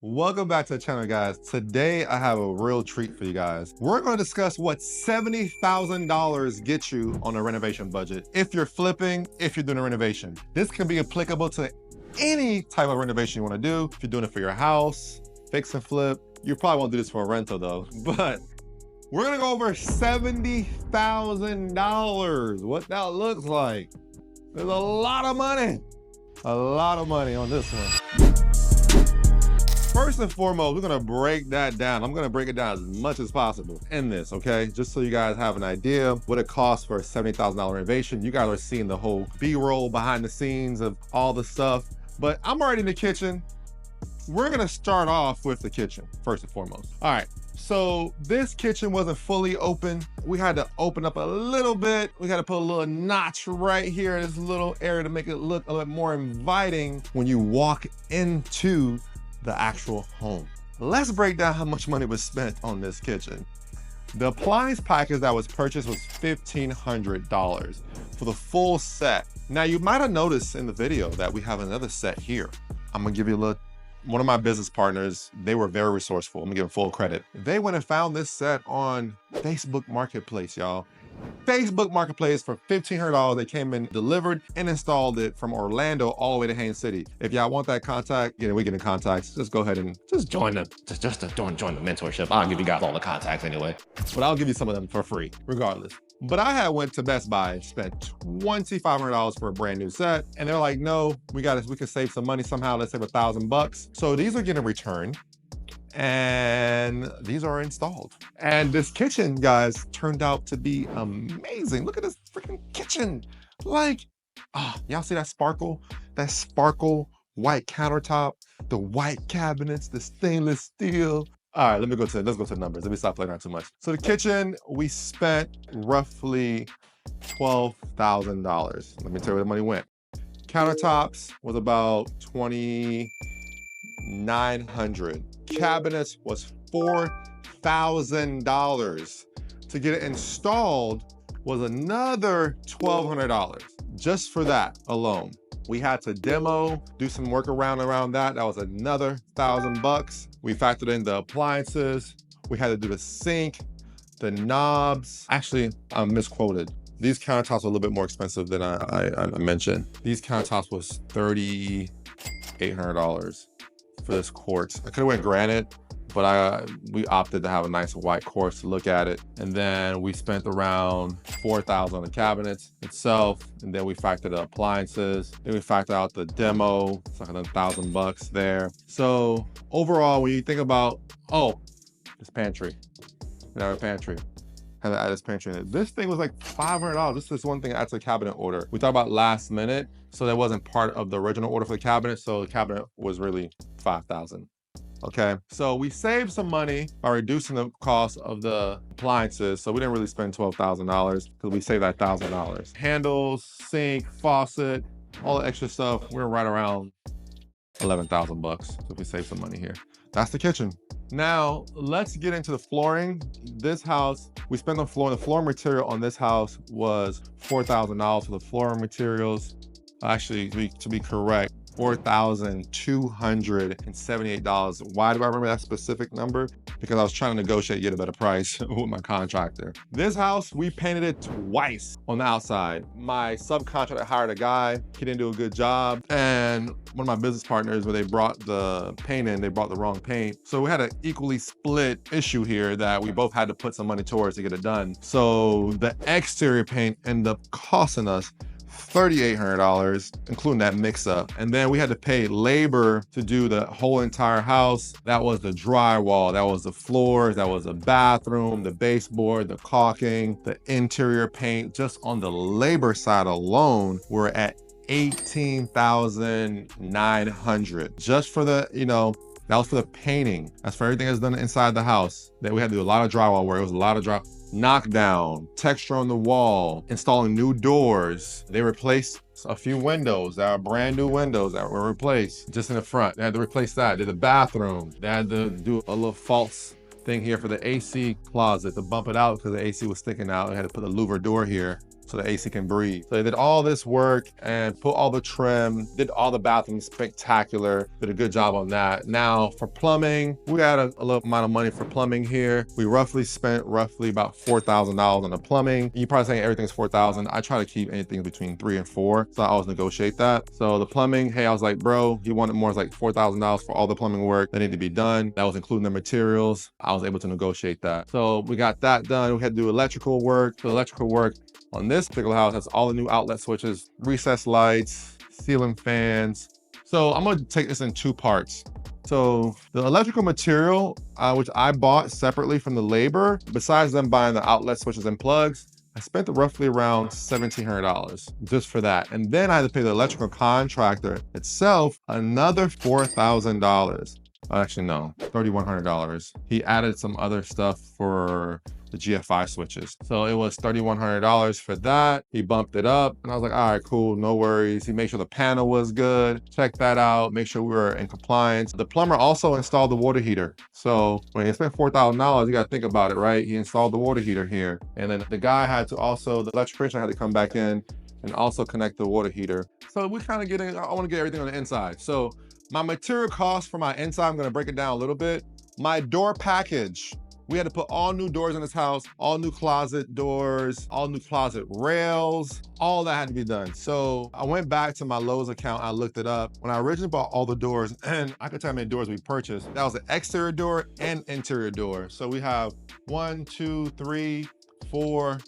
Welcome back to the channel, guys. Today I have a real treat for you guys. We're going to discuss what $70,000 gets you on a renovation budget if you're flipping, if you're doing a renovation. This can be applicable to any type of renovation you want to do. If you're doing it for your house, fix and flip. You probably won't do this for a rental though, but we're gonna go over $70,000, what that looks like. There's a lot of money on this one. First and foremost, we're gonna break that down. I'm gonna break it down as much as possible in this, okay? Just so you guys have an idea what it costs for a $70,000 renovation. You guys are seeing the whole B-roll behind the scenes of all the stuff, but I'm already in the kitchen. We're gonna start off with the kitchen, first and foremost. All right, so this kitchen wasn't fully open. We had to open up a little bit. We had to put a little notch right here in this little area to make it look a little bit more inviting when you walk into the actual home. Let's break down how much money was spent on this kitchen. The appliance package that was purchased was $1,500 for the full set. Now you might have noticed in the video that we have another set here. I'm gonna give you a little, one of my business partners, they were very resourceful. I'm gonna give them full credit. They went and found this set on Facebook Marketplace, y'all. Facebook Marketplace for $1,500. They came in, delivered, and installed it from Orlando all the way to Haines City. If y'all want that contact, we get in contact. Just go ahead and just join the mentorship. I'll give you guys all the contacts anyway, but I'll give you some of them for free, regardless. But I had went to Best Buy and spent $2,500 for a brand new set, and they're like, no, we can save some money somehow. Let's save $1,000. So these are getting returned, and these are installed. And this kitchen, guys, turned out to be amazing. Look at this freaking kitchen. Like, y'all see that sparkle? That sparkle white countertop, the white cabinets, the stainless steel. All right, let's go to the numbers. Let me stop playing around too much. So the kitchen, we spent roughly $12,000. Let me tell you where the money went. Countertops was about $2,900. Cabinets was $4,000. To get it installed was another $1,200 just for that alone. We had to demo, do some work around that. That was another $1,000. We factored in the appliances. We had to do the sink, the knobs. Actually, I misquoted. These countertops were a little bit more expensive than I mentioned. These countertops was $3,800 for this quartz. I could have went granite, but we opted to have a nice white quartz to look at it. And then we spent around $4,000 on the cabinets itself. And then we factored the appliances. Then we factored out the demo. It's like $1,000 there. So overall, when you think about, this pantry, our pantry. Had to add this pantry in it. This thing was like $500. This is one thing I had to cabinet order. We thought about last minute, so that wasn't part of the original order for the cabinet. So the cabinet was really $5,000. Okay, so we saved some money by reducing the cost of the appliances. So we didn't really spend $12,000 because we saved that $1,000. Handles, sink, faucet, all the extra stuff, we're right around $11,000. So we saved some money here. That's the kitchen. Now, let's get into the flooring. This house, we spent on flooring. The flooring material on this house was $4,000 for the flooring materials. Actually, to be correct, $4,278. Why do I remember that specific number? Because I was trying to negotiate, get a better price with my contractor. This house, we painted it twice on the outside. My subcontractor hired a guy. He didn't do a good job. And one of my business partners, when they brought the paint in, they brought the wrong paint. So we had an equally split issue here that we both had to put some money towards to get it done. So the exterior paint ended up costing us $3,800, including that mix-up. And then we had to pay labor to do the whole entire house. That was the drywall, that was the floors, that was the bathroom, the baseboard, the caulking, the interior paint. Just on the labor side alone, we're at $18,900 just for the, that was for the painting. That's for everything that's done inside the house. Then we had to do a lot of drywall work. It was a lot of knockdown, texture on the wall, installing new doors. They replaced a few windows that are brand new windows that were replaced just in the front. They had to replace that. Did the bathroom. They had to do a little false thing here for the AC closet to bump it out because the AC was sticking out. They had to put a louver door here so the AC can breathe. So they did all this work and put all the trim, did all the bathrooms spectacular, did a good job on that. Now for plumbing, we had a little amount of money for plumbing here. We roughly spent about $4,000 on the plumbing. You probably saying everything's $4,000. I try to keep anything between 3 and 4, so I always negotiate that. So the plumbing, hey, I was like, bro, he wanted more, it's like $4,000 for all the plumbing work that needed to be done. That was including the materials. I was able to negotiate that. So we got that done. We had to do electrical work. The electrical work on this particular house has all the new outlet switches, recessed lights, ceiling fans. So I'm gonna take this in 2 parts. So the electrical material, which I bought separately from the labor, besides them buying the outlet switches and plugs, I spent roughly around $1,700 just for that. And then I had to pay the electrical contractor itself another $4,000. Actually, no, $3,100. He added some other stuff for the GFI switches. So it was $3,100 for that. He bumped it up and I was like, all right, cool, no worries. He made sure the panel was good, check that out, make sure we were in compliance. The plumber also installed the water heater. So when he spent $4,000, you gotta think about it, right? He installed the water heater here. And then the guy had to also, the electrician had to come back in and also connect the water heater. So we kind of I wanna get everything on the inside. So my material cost for my inside, I'm gonna break it down a little bit. My door package, we had to put all new doors in this house, all new closet doors, all new closet rails, all that had to be done. So I went back to my Lowe's account, I looked it up. When I originally bought all the doors, and I could tell how many doors we purchased, that was an exterior door and interior door. So we have 1, 2, 3, 4,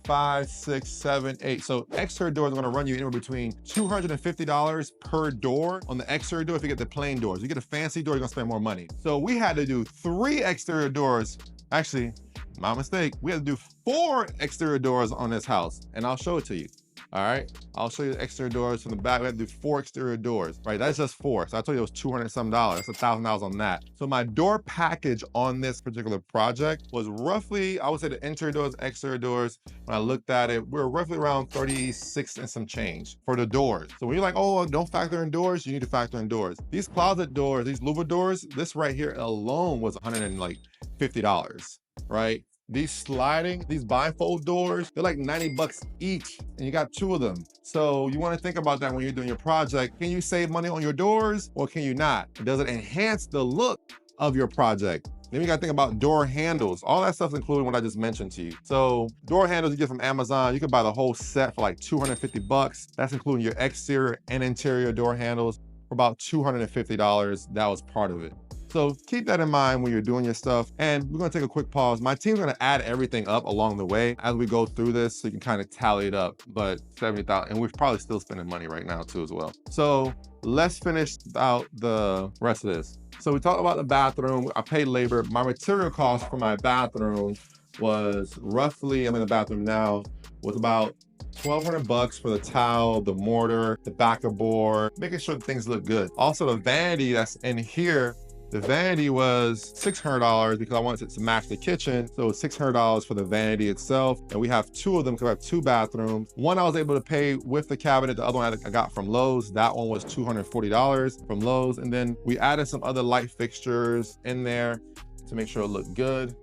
5, 6, 7, 8. So exterior doors are gonna run you anywhere between $250 per door on the exterior door if you get the plain doors. You get a fancy door, you're gonna spend more money. So we had to do 3 exterior doors. Actually, my mistake. We had to do 4 exterior doors on this house, and I'll show it to you. All right, I'll show you the exterior doors from the back. We had to do 4 exterior doors, right? That's just 4. So I told you it was $200 some. That's $1,000 on that. So my door package on this particular project was roughly, I would say the interior doors, exterior doors, when I looked at it, we were roughly around 36 and some change for the doors. So when you're like, oh, don't factor in doors, you need to factor in doors. These closet doors, these louver doors, this right here alone was $150, right? These bifold doors, they're like 90 bucks each, and you got 2 of them. So you wanna think about that when you're doing your project. Can you save money on your doors or can you not? Does it enhance the look of your project? Then you gotta think about door handles. All that stuff's including what I just mentioned to you. So door handles you get from Amazon, you can buy the whole set for like 250 bucks. That's including your exterior and interior door handles for about $250. That was part of it. So keep that in mind when you're doing your stuff. And we're gonna take a quick pause. My team's gonna add everything up along the way as we go through this so you can kind of tally it up. But 70,000, and we're probably still spending money right now too as well. So let's finish out the rest of this. So we talked about the bathroom. I paid labor. My material cost for my bathroom was roughly, I'm in the bathroom now, was about 1,200 bucks for the towel, the mortar, the backer board, making sure that things look good. Also the vanity that's in here, the vanity was $600 because I wanted it to match the kitchen. So it was $600 for the vanity itself. And we have 2 of them because we have 2 bathrooms. One I was able to pay with the cabinet. The other one I got from Lowe's. That one was $240 from Lowe's. And then we added some other light fixtures in there to make sure it looked good.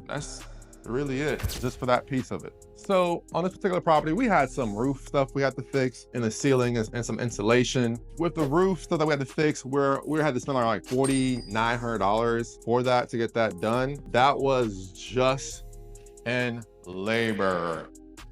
That's really it, just for that piece of it. So on this particular property, we had some roof stuff we had to fix in the ceiling and some insulation. With the roof stuff that we had to fix, we had to spend like $4,900 for that to get that done. That was just in labor.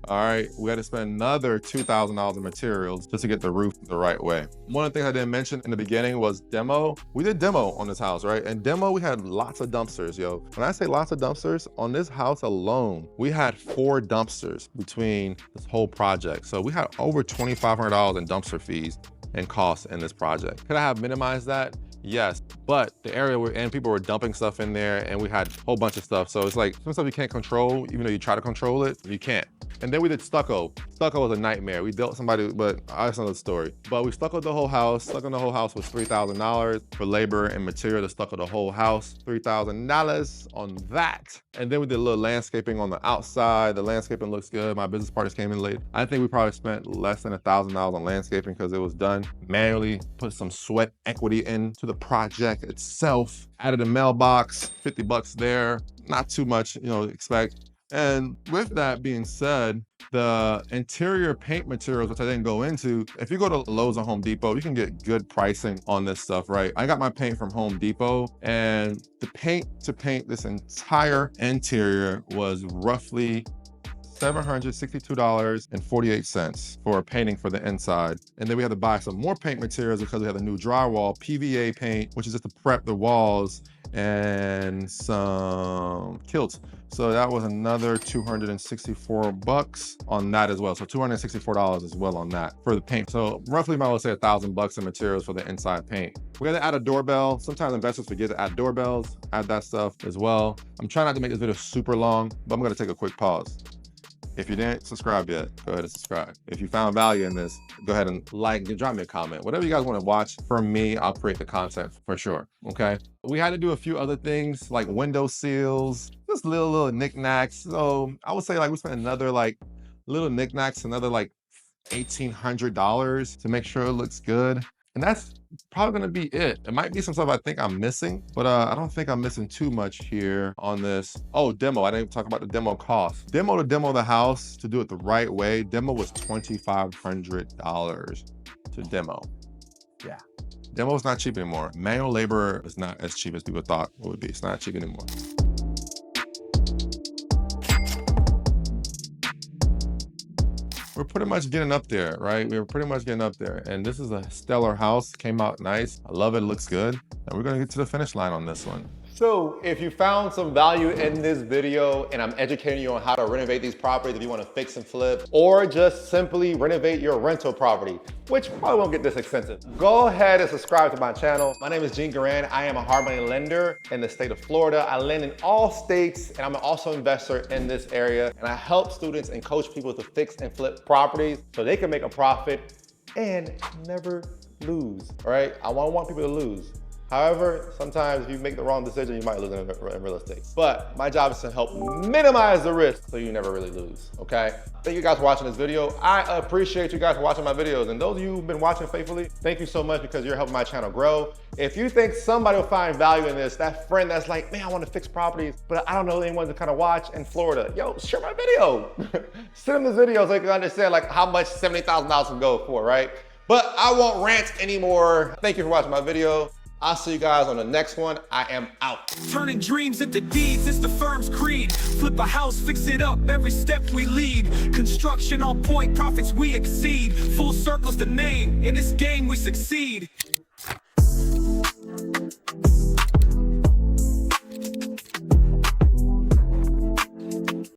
All right, we had to spend another $2,000 in materials just to get the roof the right way. One of the things I didn't mention in the beginning was demo. We did demo on this house, right? And demo, we had lots of dumpsters, yo. When I say lots of dumpsters, on this house alone, we had 4 dumpsters between this whole project. So we had over $2,500 in dumpster fees and costs in this project. Could I have minimized that? Yes, but the area we're in, people were dumping stuff in there and we had a whole bunch of stuff. So it's like some stuff you can't control, even though you try to control it, you can't. And then we did stucco. Stucco was a nightmare. We built somebody, but that's another story. But we stuccoed the whole house. Stucco the whole house was $3,000 for labor and material to stucco the whole house. $3,000 on that. And then we did a little landscaping on the outside. The landscaping looks good. My business partners came in late. I think we probably spent less than $1,000 on landscaping because it was done manually. Put some sweat equity into the project itself. Added a mailbox, 50 bucks there. Not too much, expect. And with that being said, the interior paint materials, which I didn't go into, if you go to Lowe's or Home Depot, you can get good pricing on this stuff, right? I got my paint from Home Depot, and the paint to paint this entire interior was roughly $762.48 for painting for the inside. And then we had to buy some more paint materials because we had the new drywall, PVA paint, which is just to prep the walls, and some kilts. So that was another 264 bucks on that as well. So $264 as well on that for the paint. So roughly, I would say $1,000 in materials for the inside paint. We got to add a doorbell. Sometimes investors forget to add doorbells, add that stuff as well. I'm trying not to make this video super long, but I'm going to take a quick pause. If you didn't subscribe yet, go ahead and subscribe. If you found value in this, go ahead and like and drop me a comment. Whatever you guys want to watch from me, I'll create the content for sure, okay? We had to do a few other things like window seals, just little knickknacks. So I would say like we spent another like little knickknacks, another like $1,800 to make sure it looks good. And that's probably gonna be it. It might be some stuff I think I'm missing, but I don't think I'm missing too much here on this. Oh, demo, I didn't even talk about the demo cost. To demo the house, to do it the right way, demo was $2,500 to demo. Yeah, demo is not cheap anymore. Manual labor is not as cheap as people thought it would be. It's not cheap anymore. We're pretty much getting up there, right? We're pretty much getting up there. And this is a stellar house, came out nice. I love it, looks good. And we're gonna get to the finish line on this one. So if you found some value in this video and I'm educating you on how to renovate these properties, if you want to fix and flip, or just simply renovate your rental property, which probably won't get this expensive, go ahead and subscribe to my channel. My name is Gene Garan. I am a hard money lender in the state of Florida. I lend in all states, and I'm also an investor in this area. And I help students and coach people to fix and flip properties so they can make a profit and never lose, all right? I don't want people to lose. However, sometimes if you make the wrong decision, you might lose in real estate. But my job is to help minimize the risk so you never really lose, okay? Thank you guys for watching this video. I appreciate you guys for watching my videos. And those of you who've been watching faithfully, thank you so much because you're helping my channel grow. If you think somebody will find value in this, that friend that's like, man, I want to fix properties, but I don't know anyone to kind of watch in Florida, yo, share my video. Send them this video so they can understand like how much $70,000 can go for, right? But I won't rant anymore. Thank you for watching my video. I'll see you guys on the next one. I am out. Turning dreams into deeds, it's the firm's creed. Flip a house, fix it up, every step we lead. Construction on point, profits we exceed. Full circle's the name, in this game we succeed.